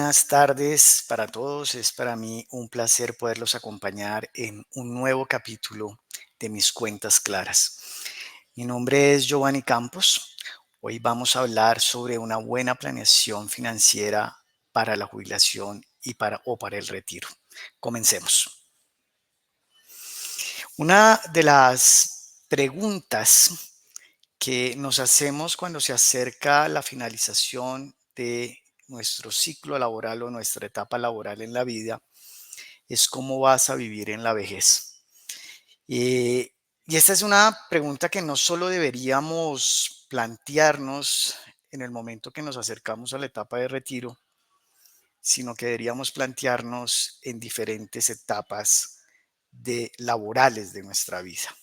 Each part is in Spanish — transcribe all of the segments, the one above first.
Buenas tardes para todos. Es para mí un placer poderlos acompañar en un nuevo capítulo de Mis Cuentas Claras. Mi nombre es Giovanni Campos. Hoy vamos a hablar sobre una buena planeación financiera para la jubilación y para el retiro. Comencemos. Una de las preguntas que nos hacemos cuando se acerca la finalización de nuestro ciclo laboral o nuestra etapa laboral en la vida es cómo vas a vivir en la vejez. Y esta es una pregunta que no solo deberíamos plantearnos en el momento que nos acercamos a la etapa de retiro, sino que deberíamos plantearnos en diferentes etapas laborales de nuestra vida.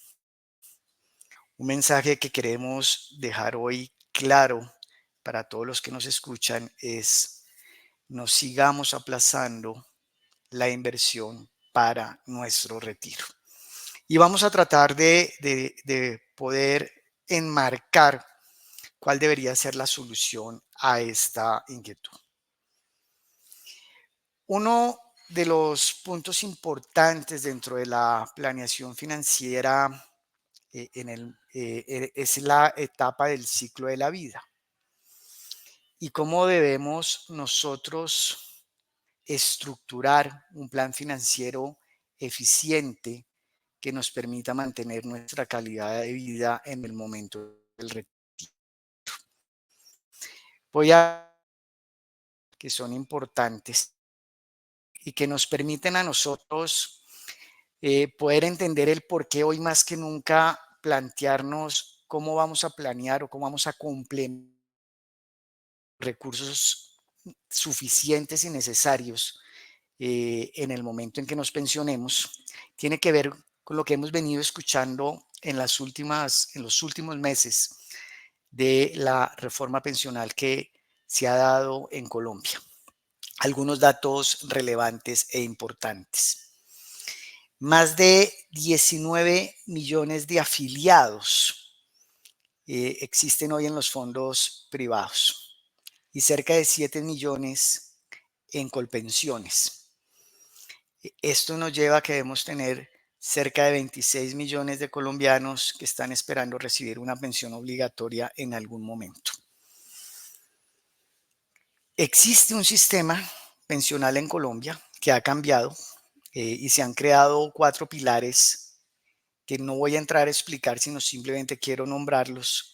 Un mensaje que queremos dejar hoy claro para todos los que nos escuchan es: no sigamos aplazando la inversión para nuestro retiro. Y vamos a tratar de poder enmarcar cuál debería ser la solución a esta inquietud. Uno de los puntos importantes dentro de la planeación financiera es la etapa del ciclo de la vida y cómo debemos nosotros estructurar un plan financiero eficiente que nos permita mantener nuestra calidad de vida en el momento del retiro. Voy a que son importantes y que nos permiten a nosotros poder entender el por qué hoy más que nunca plantearnos cómo vamos a planear o cómo vamos a complementar recursos suficientes y necesarios en el momento en que nos pensionemos, tiene que ver con lo que hemos venido escuchando en los últimos meses de la reforma pensional que se ha dado en Colombia. Algunos datos relevantes e importantes. Más de 19 millones de afiliados existen hoy en los fondos privados y cerca de 7 millones en Colpensiones. Esto nos lleva a que debemos tener cerca de 26 millones de colombianos que están esperando recibir una pensión obligatoria en algún momento. Existe un sistema pensional en Colombia que ha cambiado y se han creado 4 pilares que no voy a entrar a explicar, sino simplemente quiero nombrarlos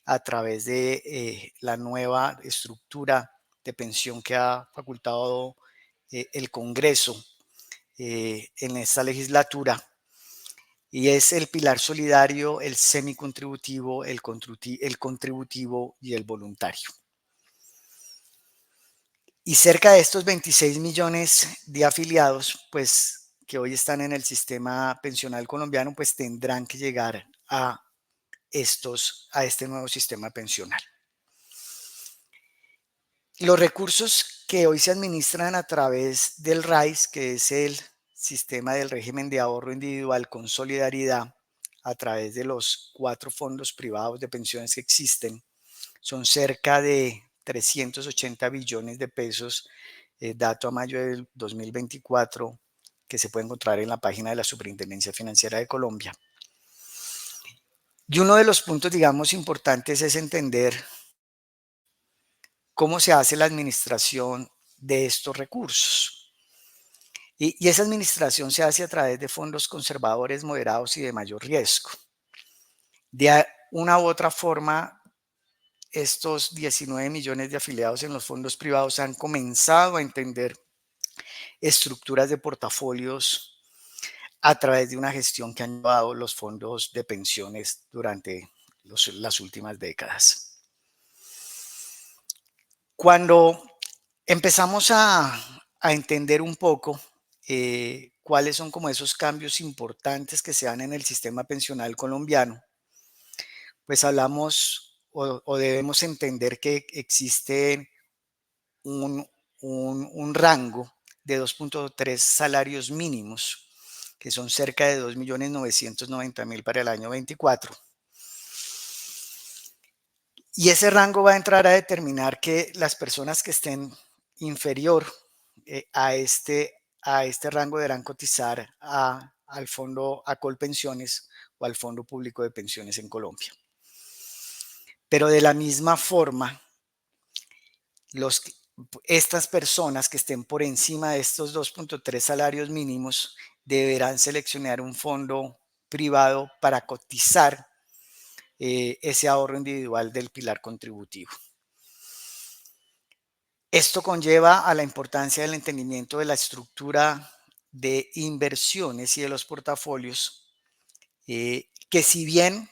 a través de la nueva estructura de pensión que ha facultado el Congreso en esta legislatura, y es el pilar solidario, el semicontributivo, el contributivo y el voluntario. Y cerca de estos 26 millones de afiliados, pues que hoy están en el sistema pensional colombiano, pues tendrán que llegar a este nuevo sistema pensional. Los recursos que hoy se administran a través del RAIS, que es el sistema del régimen de ahorro individual con solidaridad, a través de los 4 fondos privados de pensiones que existen, son cerca de 380 billones de pesos, dato a mayo del 2024, que se puede encontrar en la página de la Superintendencia Financiera de Colombia. Y uno de los puntos, digamos, importantes es entender cómo se hace la administración de estos recursos. Y esa administración se hace a través de fondos conservadores, moderados y de mayor riesgo. De una u otra forma, estos 19 millones de afiliados en los fondos privados han comenzado a entender estructuras de portafolios a través de una gestión que han llevado los fondos de pensiones durante las últimas décadas. Cuando empezamos a entender un poco cuáles son como esos cambios importantes que se dan en el sistema pensional colombiano, pues hablamos o debemos entender que existe un rango de 2.3 salarios mínimos, que son cerca de 2.990.000 para el año 24. Y ese rango va a entrar a determinar que las personas que estén inferior a este rango deberán cotizar al fondo a Colpensiones o al Fondo Público de Pensiones en Colombia. Pero de la misma forma, estas personas que estén por encima de estos 2.3 salarios mínimos deberán seleccionar un fondo privado para cotizar ese ahorro individual del pilar contributivo. Esto conlleva a la importancia del entendimiento de la estructura de inversiones y de los portafolios, que si bien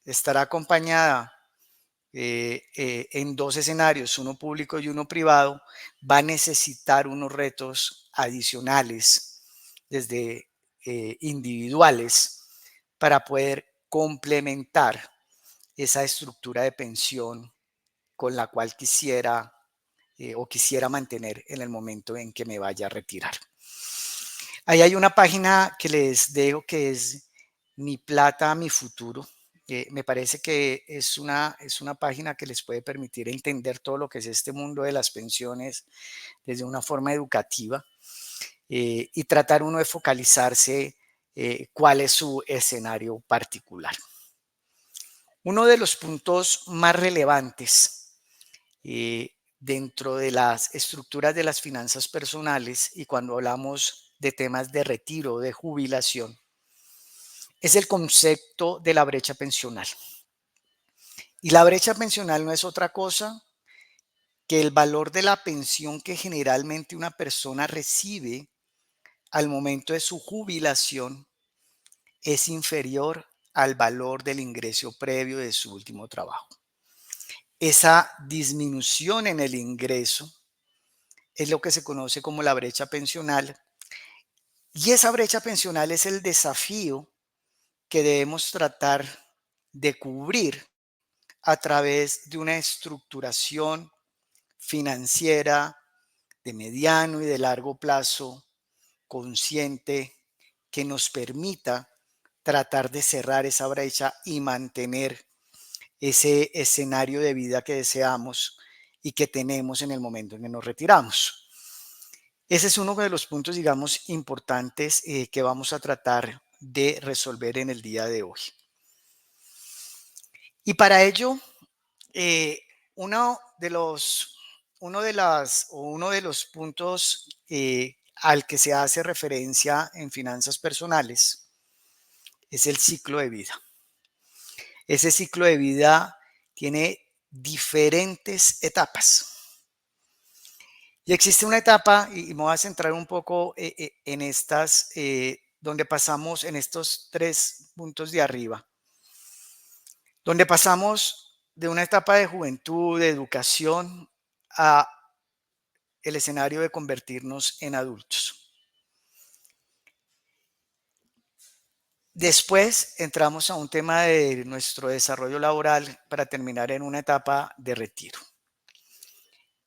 estará acompañada en dos escenarios, uno público y uno privado, va a necesitar unos retos adicionales, desde individuales, para poder complementar esa estructura de pensión con la cual quisiera mantener en el momento en que me vaya a retirar. Ahí hay una página que les dejo que es Mi Plata, Mi Futuro. Me parece que es una página que les puede permitir entender todo lo que es este mundo de las pensiones desde una forma educativa, y tratar uno de focalizarse cuál es su escenario particular. Uno de los puntos más relevantes dentro de las estructuras de las finanzas personales y cuando hablamos de temas de retiro, de jubilación, es el concepto de la brecha pensional. Y la brecha pensional no es otra cosa que el valor de la pensión que generalmente una persona recibe al momento de su jubilación es inferior al valor del ingreso previo de su último trabajo. Esa disminución en el ingreso es lo que se conoce como la brecha pensional, y esa brecha pensional es el desafío que debemos tratar de cubrir a través de una estructuración financiera de mediano y de largo plazo consciente que nos permita tratar de cerrar esa brecha y mantener ese escenario de vida que deseamos y que tenemos en el momento en que nos retiramos. Ese es uno de los puntos, digamos, importantes que vamos a tratar de resolver en el día de hoy. Y para ello, uno de los puntos al que se hace referencia en finanzas personales es el ciclo de vida. Ese ciclo de vida tiene diferentes etapas. Y existe una etapa, y me voy a centrar un poco en estas, donde pasamos en estos 3 puntos de arriba, donde pasamos de una etapa de juventud, de educación, a el escenario de convertirnos en adultos. Después entramos a un tema de nuestro desarrollo laboral para terminar en una etapa de retiro.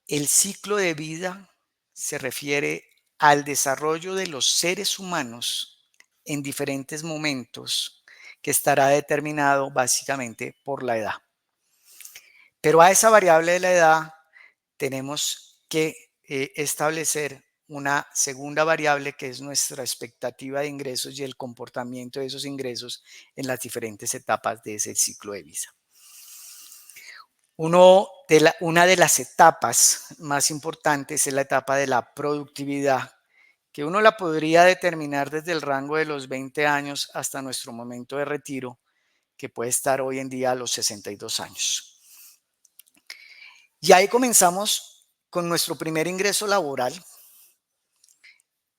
El ciclo de vida se refiere al desarrollo de los seres humanos en diferentes momentos, que estará determinado básicamente por la edad. Pero a esa variable de la edad tenemos que establecer una segunda variable, que es nuestra expectativa de ingresos y el comportamiento de esos ingresos en las diferentes etapas de ese ciclo de vida. Una de las etapas más importantes es la etapa de la productividad, que uno la podría determinar desde el rango de los 20 años hasta nuestro momento de retiro, que puede estar hoy en día a los 62 años. Y ahí comenzamos con nuestro primer ingreso laboral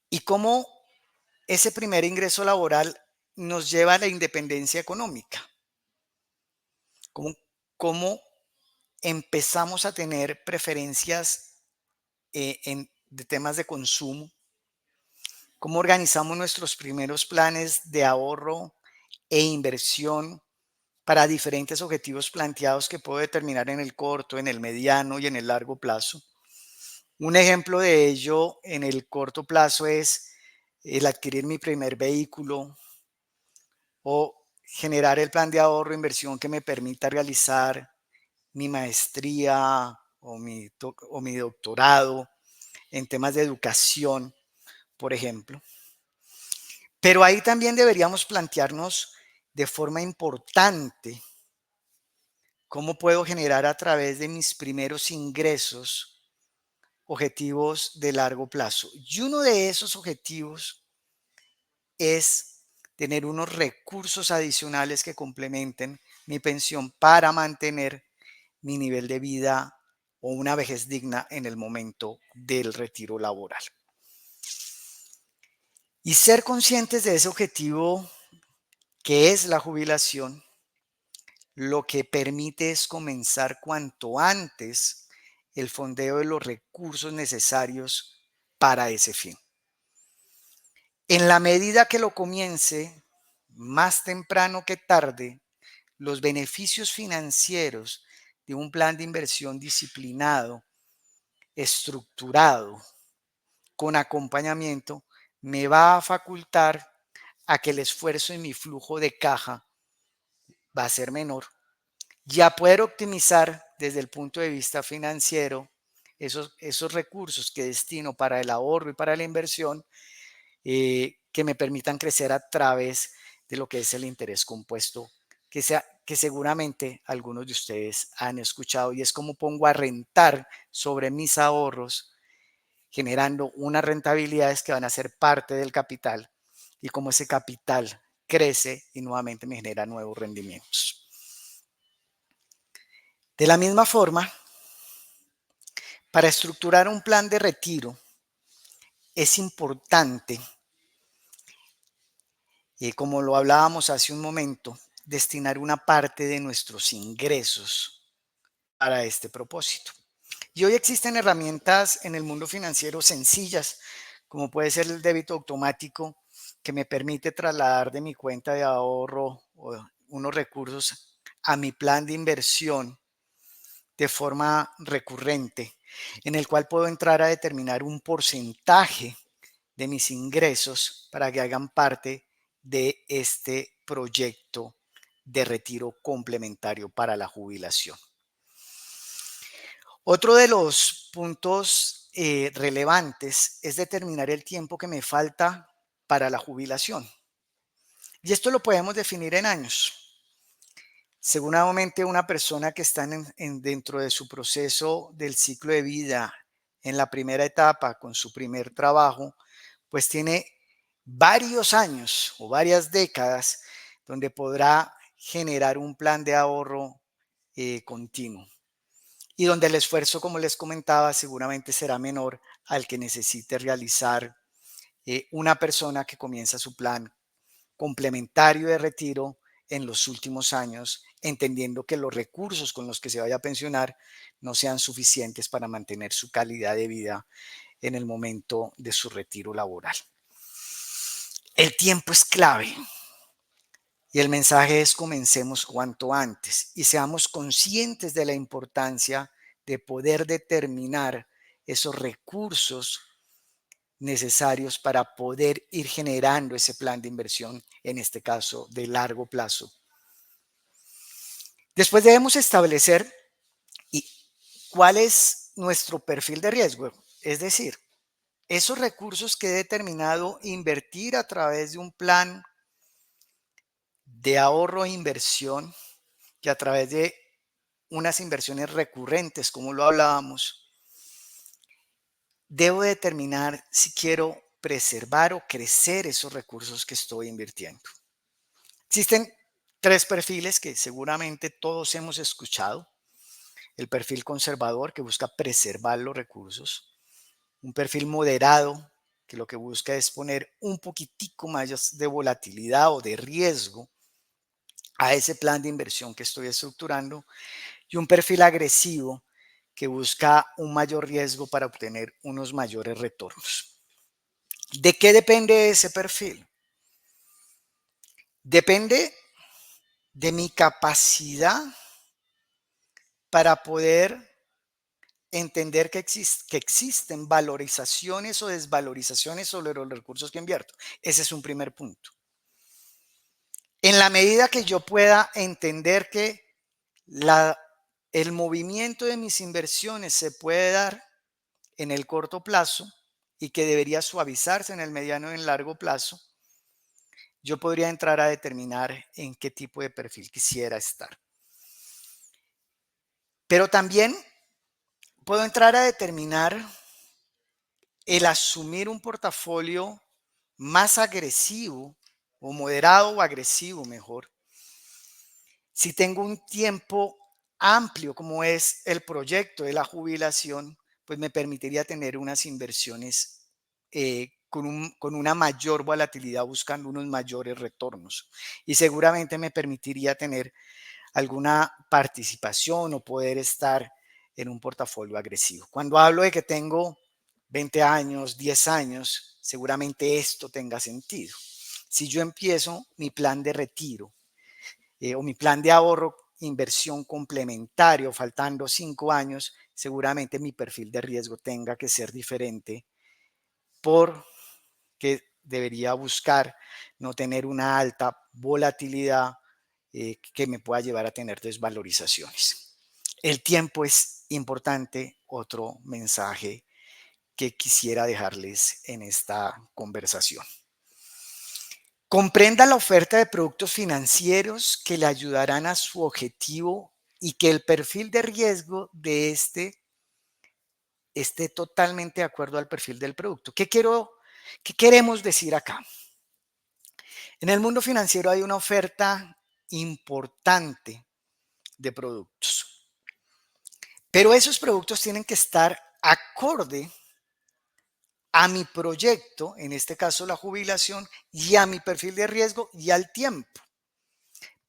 y cómo ese primer ingreso laboral nos lleva a la independencia económica. Cómo empezamos a tener preferencias de temas de consumo, cómo organizamos nuestros primeros planes de ahorro e inversión para diferentes objetivos planteados que puedo determinar en el corto, en el mediano y en el largo plazo. Un ejemplo de ello en el corto plazo es el adquirir mi primer vehículo o generar el plan de ahorro e inversión que me permita realizar mi maestría o mi doctorado en temas de educación, por ejemplo. Pero ahí también deberíamos plantearnos de forma importante cómo puedo generar a través de mis primeros ingresos objetivos de largo plazo. Y uno de esos objetivos es tener unos recursos adicionales que complementen mi pensión para mantener mi nivel de vida o una vejez digna en el momento del retiro laboral. Y ser conscientes de ese objetivo que es la jubilación, lo que permite es comenzar cuanto antes el fondeo de los recursos necesarios para ese fin. En la medida que lo comience, más temprano que tarde, los beneficios financieros de un plan de inversión disciplinado, estructurado, con acompañamiento, me va a facultar a que el esfuerzo en mi flujo de caja va a ser menor y a poder optimizar desde el punto de vista financiero esos recursos que destino para el ahorro y para la inversión, que me permitan crecer a través de lo que es el interés compuesto, que seguramente algunos de ustedes han escuchado, y es como pongo a rentar sobre mis ahorros, generando unas rentabilidades que van a ser parte del capital, y como ese capital crece y nuevamente me genera nuevos rendimientos. De la misma forma, para estructurar un plan de retiro es importante, como lo hablábamos hace un momento, destinar una parte de nuestros ingresos para este propósito. Y hoy existen herramientas en el mundo financiero sencillas, como puede ser el débito automático, que me permite trasladar de mi cuenta de ahorro unos recursos a mi plan de inversión de forma recurrente, en el cual puedo entrar a determinar un porcentaje de mis ingresos para que hagan parte de este proyecto de retiro complementario para la jubilación. Otro de los puntos relevantes es determinar el tiempo que me falta para la jubilación. Y esto lo podemos definir en años. Seguramente una persona que está dentro de su proceso del ciclo de vida en la primera etapa con su primer trabajo, pues tiene varios años o varias décadas donde podrá generar un plan de ahorro continuo y donde el esfuerzo, como les comentaba, seguramente será menor al que necesite realizar una persona que comienza su plan complementario de retiro en los últimos años, entendiendo que los recursos con los que se vaya a pensionar no sean suficientes para mantener su calidad de vida en el momento de su retiro laboral. El tiempo es clave y el mensaje es: comencemos cuanto antes y seamos conscientes de la importancia de poder determinar esos recursos necesarios para poder ir generando ese plan de inversión, en este caso de largo plazo. Después debemos establecer cuál es nuestro perfil de riesgo, es decir, esos recursos que he determinado invertir a través de un plan de ahorro e inversión y a través de unas inversiones recurrentes, como lo hablábamos, debo determinar si quiero preservar o crecer esos recursos que estoy invirtiendo. Existen tres perfiles que seguramente todos hemos escuchado. El perfil conservador, que busca preservar los recursos. Un perfil moderado, que lo que busca es poner un poquitico más de volatilidad o de riesgo a ese plan de inversión que estoy estructurando. Y un perfil agresivo, que busca un mayor riesgo para obtener unos mayores retornos. ¿De qué depende ese perfil? Depende de mi capacidad para poder entender que existen valorizaciones o desvalorizaciones sobre los recursos que invierto. Ese es un primer punto. En la medida que yo pueda entender que el movimiento de mis inversiones se puede dar en el corto plazo y que debería suavizarse en el mediano y en largo plazo, yo podría entrar a determinar en qué tipo de perfil quisiera estar. Pero también puedo entrar a determinar el asumir un portafolio más agresivo o moderado o agresivo mejor, si tengo un tiempo amplio como es el proyecto de la jubilación, pues me permitiría tener unas inversiones con una mayor volatilidad buscando unos mayores retornos y seguramente me permitiría tener alguna participación o poder estar en un portafolio agresivo. Cuando hablo de que tengo 20 años, 10 años, seguramente esto tenga sentido. Si yo empiezo mi plan de retiro o mi plan de ahorro, inversión complementario, faltando 5 años, seguramente mi perfil de riesgo tenga que ser diferente porque debería buscar no tener una alta volatilidad que me pueda llevar a tener desvalorizaciones. El tiempo es importante, otro mensaje que quisiera dejarles en esta conversación. Comprenda la oferta de productos financieros que le ayudarán a su objetivo y que el perfil de riesgo de este esté totalmente de acuerdo al perfil del producto. ¿Qué queremos decir acá? En el mundo financiero hay una oferta importante de productos, pero esos productos tienen que estar acorde a mi proyecto, en este caso la jubilación, y a mi perfil de riesgo y al tiempo,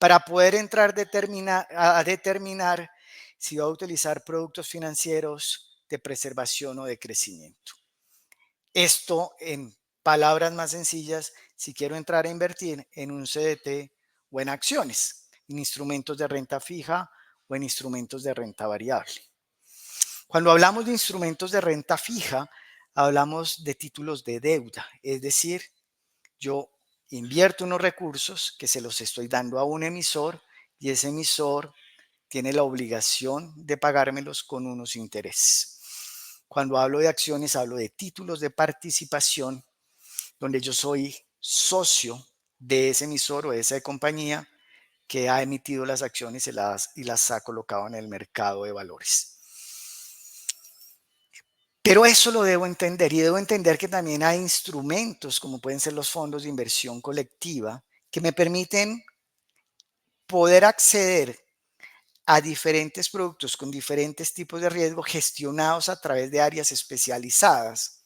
para poder entrar a determinar si va a utilizar productos financieros de preservación o de crecimiento. Esto, en palabras más sencillas, si quiero entrar a invertir en un CDT o en acciones, en instrumentos de renta fija o en instrumentos de renta variable. Cuando hablamos de instrumentos de renta fija, hablamos de títulos de deuda, es decir, yo invierto unos recursos que se los estoy dando a un emisor y ese emisor tiene la obligación de pagármelos con unos intereses. Cuando hablo de acciones, hablo de títulos de participación donde yo soy socio de ese emisor o de esa compañía que ha emitido las acciones y las ha colocado en el mercado de valores. Pero eso lo debo entender y debo entender que también hay instrumentos como pueden ser los fondos de inversión colectiva que me permiten poder acceder a diferentes productos con diferentes tipos de riesgo gestionados a través de áreas especializadas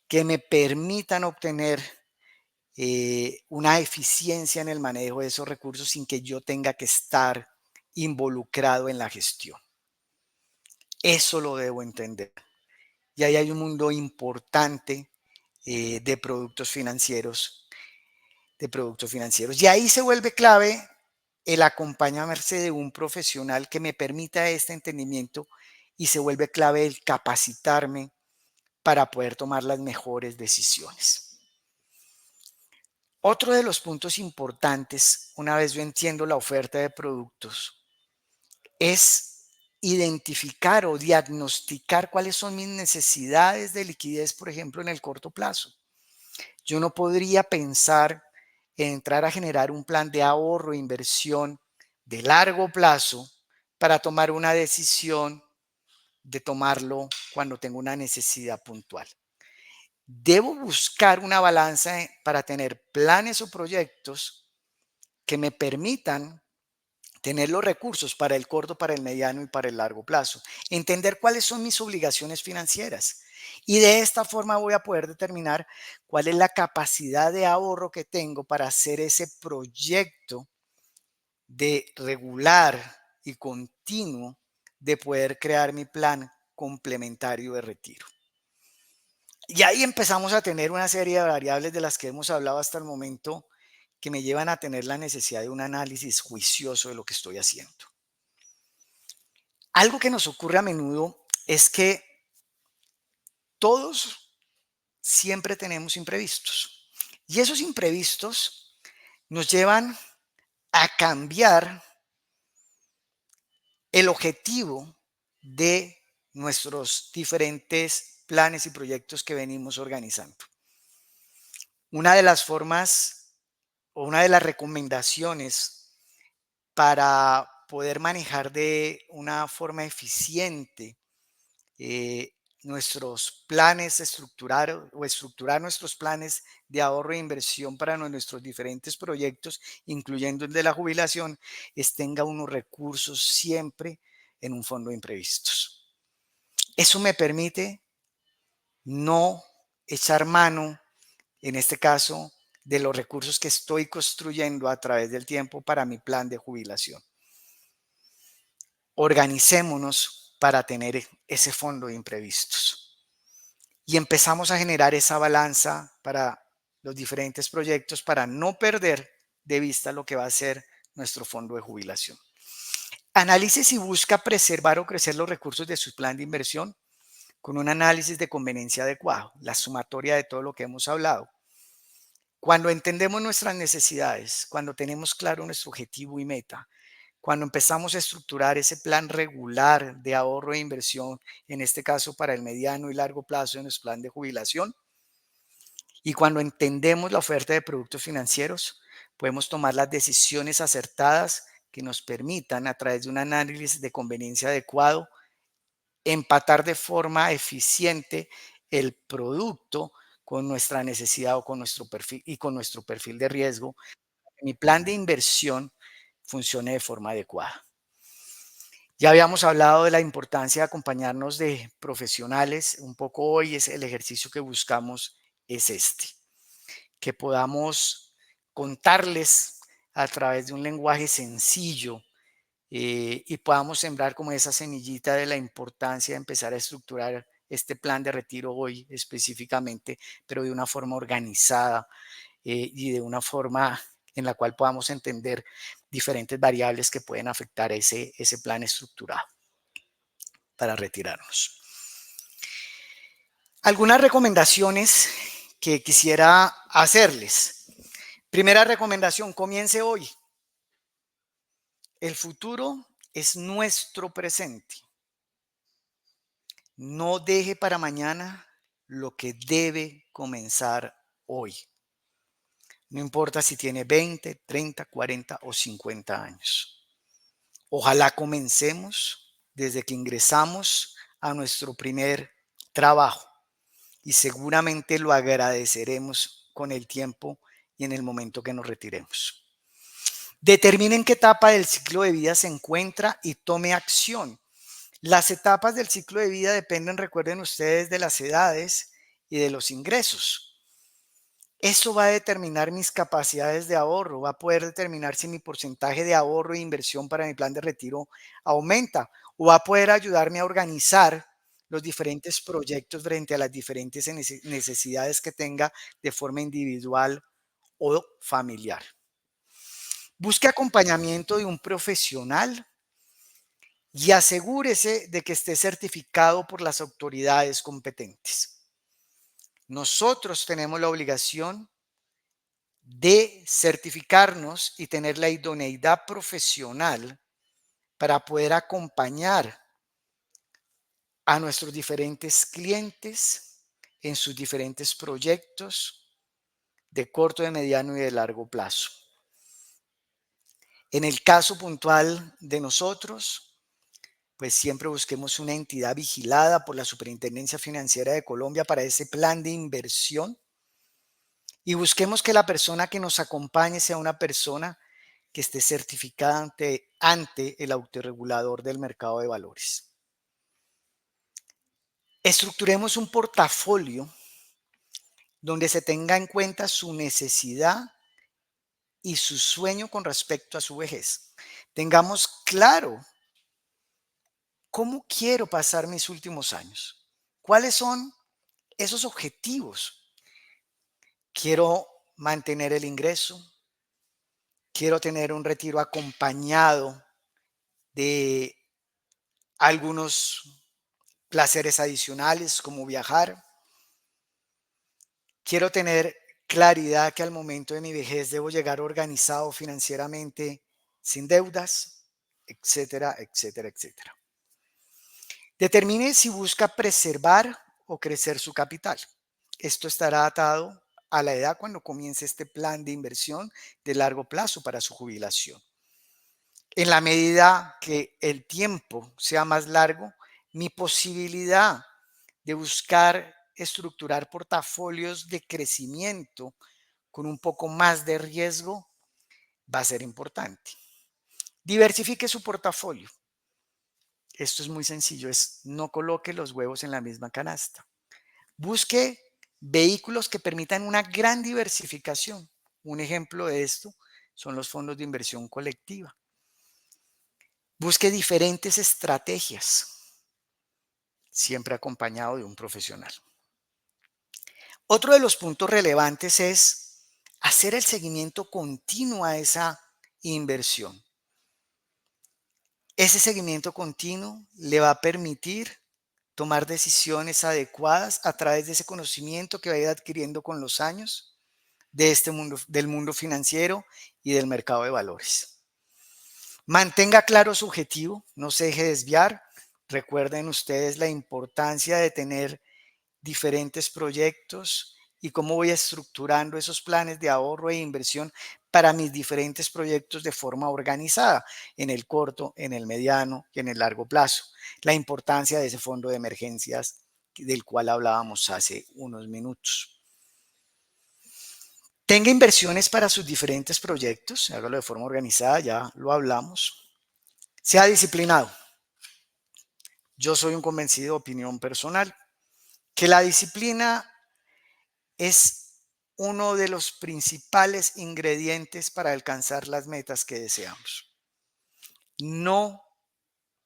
que me permitan obtener una eficiencia en el manejo de esos recursos sin que yo tenga que estar involucrado en la gestión. Eso lo debo entender. Y ahí hay un mundo importante de productos financieros, Y ahí se vuelve clave el acompañarse de un profesional que me permita este entendimiento y se vuelve clave el capacitarme para poder tomar las mejores decisiones. Otro de los puntos importantes, una vez yo entiendo la oferta de productos, es identificar o diagnosticar cuáles son mis necesidades de liquidez, por ejemplo, en el corto plazo. Yo no podría pensar en entrar a generar un plan de ahorro e inversión de largo plazo para tomar una decisión de tomarlo cuando tengo una necesidad puntual. Debo buscar una balanza para tener planes o proyectos que me permitan tener los recursos para el corto, para el mediano y para el largo plazo. Entender cuáles son mis obligaciones financieras. Y de esta forma voy a poder determinar cuál es la capacidad de ahorro que tengo para hacer ese proyecto de regular y continuo de poder crear mi plan complementario de retiro. Y ahí empezamos a tener una serie de variables de las que hemos hablado hasta el momento que me llevan a tener la necesidad de un análisis juicioso de lo que estoy haciendo. Algo que nos ocurre a menudo es que todos siempre tenemos imprevistos y esos imprevistos nos llevan a cambiar el objetivo de nuestros diferentes planes y proyectos que venimos organizando. Una de las formas o una de las recomendaciones para poder manejar de una forma eficiente eh, nuestros planes, estructurar nuestros planes de ahorro e inversión para nuestros diferentes proyectos, incluyendo el de la jubilación, es tenga unos recursos siempre en un fondo de imprevistos. Eso me permite no echar mano, en este caso, de los recursos que estoy construyendo a través del tiempo para mi plan de jubilación. Organicémonos para tener ese fondo de imprevistos. Y empezamos a generar esa balanza para los diferentes proyectos para no perder de vista lo que va a ser nuestro fondo de jubilación. Analice si busca preservar o crecer los recursos de su plan de inversión con un análisis de conveniencia adecuado, la sumatoria de todo lo que hemos hablado. Cuando entendemos nuestras necesidades, cuando tenemos claro nuestro objetivo y meta, cuando empezamos a estructurar ese plan regular de ahorro e inversión, en este caso para el mediano y largo plazo de nuestro plan de jubilación, y cuando entendemos la oferta de productos financieros, podemos tomar las decisiones acertadas que nos permitan, a través de un análisis de conveniencia adecuado, empatar de forma eficiente el producto con nuestra necesidad o con nuestro perfil y con nuestro perfil de riesgo. Mi plan de inversión funcione de forma adecuada. Ya habíamos hablado de la importancia de acompañarnos de profesionales. Un poco hoy es el ejercicio que buscamos es este, que podamos contarles a través de un lenguaje sencillo y podamos sembrar como esa semillita de la importancia de empezar a estructurar este plan de retiro hoy específicamente, pero de una forma organizada y de una forma en la cual podamos entender diferentes variables que pueden afectar ese plan estructurado para retirarnos. Algunas recomendaciones que quisiera hacerles. Primera recomendación, comience hoy. El futuro es nuestro presente. No deje para mañana lo que debe comenzar hoy. No importa si tiene 20, 30, 40 o 50 años. Ojalá comencemos desde que ingresamos a nuestro primer trabajo y seguramente lo agradeceremos con el tiempo y en el momento que nos retiremos. Determine en qué etapa del ciclo de vida se encuentra y tome acción. Las etapas del ciclo de vida dependen, recuerden ustedes, de las edades y de los ingresos. Eso va a determinar mis capacidades de ahorro, va a poder determinar si mi porcentaje de ahorro e inversión para mi plan de retiro aumenta o va a poder ayudarme a organizar los diferentes proyectos frente a las diferentes necesidades que tenga de forma individual o familiar. Busque acompañamiento de un profesional y asegúrese de que esté certificado por las autoridades competentes. Nosotros tenemos la obligación de certificarnos y tener la idoneidad profesional para poder acompañar a nuestros diferentes clientes en sus diferentes proyectos de corto, de mediano y de largo plazo. En el caso puntual de nosotros, pues siempre busquemos una entidad vigilada por la Superintendencia Financiera de Colombia para ese plan de inversión y busquemos que la persona que nos acompañe sea una persona que esté certificada ante el autorregulador del mercado de valores. Estructuremos un portafolio donde se tenga en cuenta su necesidad y su sueño con respecto a su vejez. Tengamos claro cómo quiero pasar mis últimos años. ¿Cuáles son esos objetivos? Quiero mantener el ingreso. Quiero tener un retiro acompañado de algunos placeres adicionales como viajar. Quiero tener claridad que al momento de mi vejez debo llegar organizado financieramente, sin deudas, etcétera, etcétera, etcétera. Determine si busca preservar o crecer su capital. Esto estará atado a la edad cuando comience este plan de inversión de largo plazo para su jubilación. En la medida que el tiempo sea más largo, mi posibilidad de buscar estructurar portafolios de crecimiento con un poco más de riesgo va a ser importante. Diversifique su portafolio. Esto es muy sencillo, es no coloque los huevos en la misma canasta. Busque vehículos que permitan una gran diversificación. Un ejemplo de esto son los fondos de inversión colectiva. Busque diferentes estrategias, siempre acompañado de un profesional. Otro de los puntos relevantes es hacer el seguimiento continuo a esa inversión. Ese seguimiento continuo le va a permitir tomar decisiones adecuadas a través de ese conocimiento que va a ir adquiriendo con los años de este mundo, del mundo financiero y del mercado de valores. Mantenga claro su objetivo, no se deje desviar. Recuerden ustedes la importancia de tener diferentes proyectos y cómo voy estructurando esos planes de ahorro e inversión para mis diferentes proyectos de forma organizada en el corto, en el mediano y en el largo plazo. La importancia de ese fondo de emergencias del cual hablábamos hace unos minutos. Tenga inversiones para sus diferentes proyectos, hágalo de forma organizada, ya lo hablamos. Sea disciplinado. Yo soy un convencido de opinión personal que la disciplina es uno de los principales ingredientes para alcanzar las metas que deseamos. No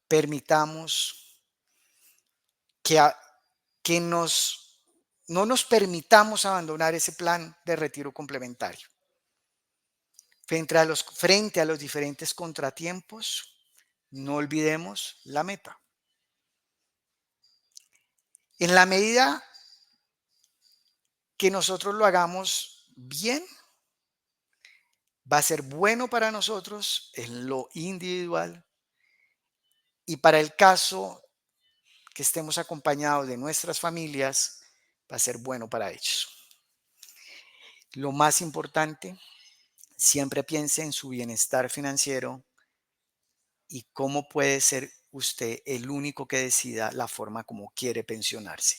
permitamos que, que no nos permitamos abandonar ese plan de retiro complementario. Frente a los diferentes contratiempos, no olvidemos la meta. En la medida que nosotros lo hagamos bien, va a ser bueno para nosotros en lo individual y para el caso que estemos acompañados de nuestras familias, va a ser bueno para ellos. Lo más importante, siempre piense en su bienestar financiero y cómo puede ser usted el único que decida la forma como quiere pensionarse.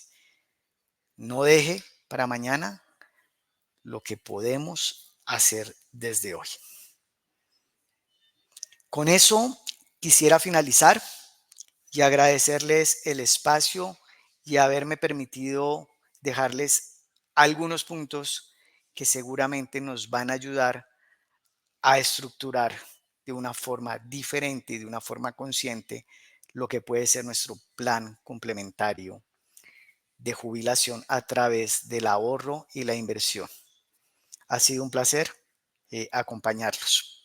No deje para mañana lo que podemos hacer desde hoy. Con eso quisiera finalizar y agradecerles el espacio y haberme permitido dejarles algunos puntos que seguramente nos van a ayudar a estructurar de una forma diferente y de una forma consciente lo que puede ser nuestro plan complementario de jubilación a través del ahorro y la inversión. Ha sido un placer acompañarlos.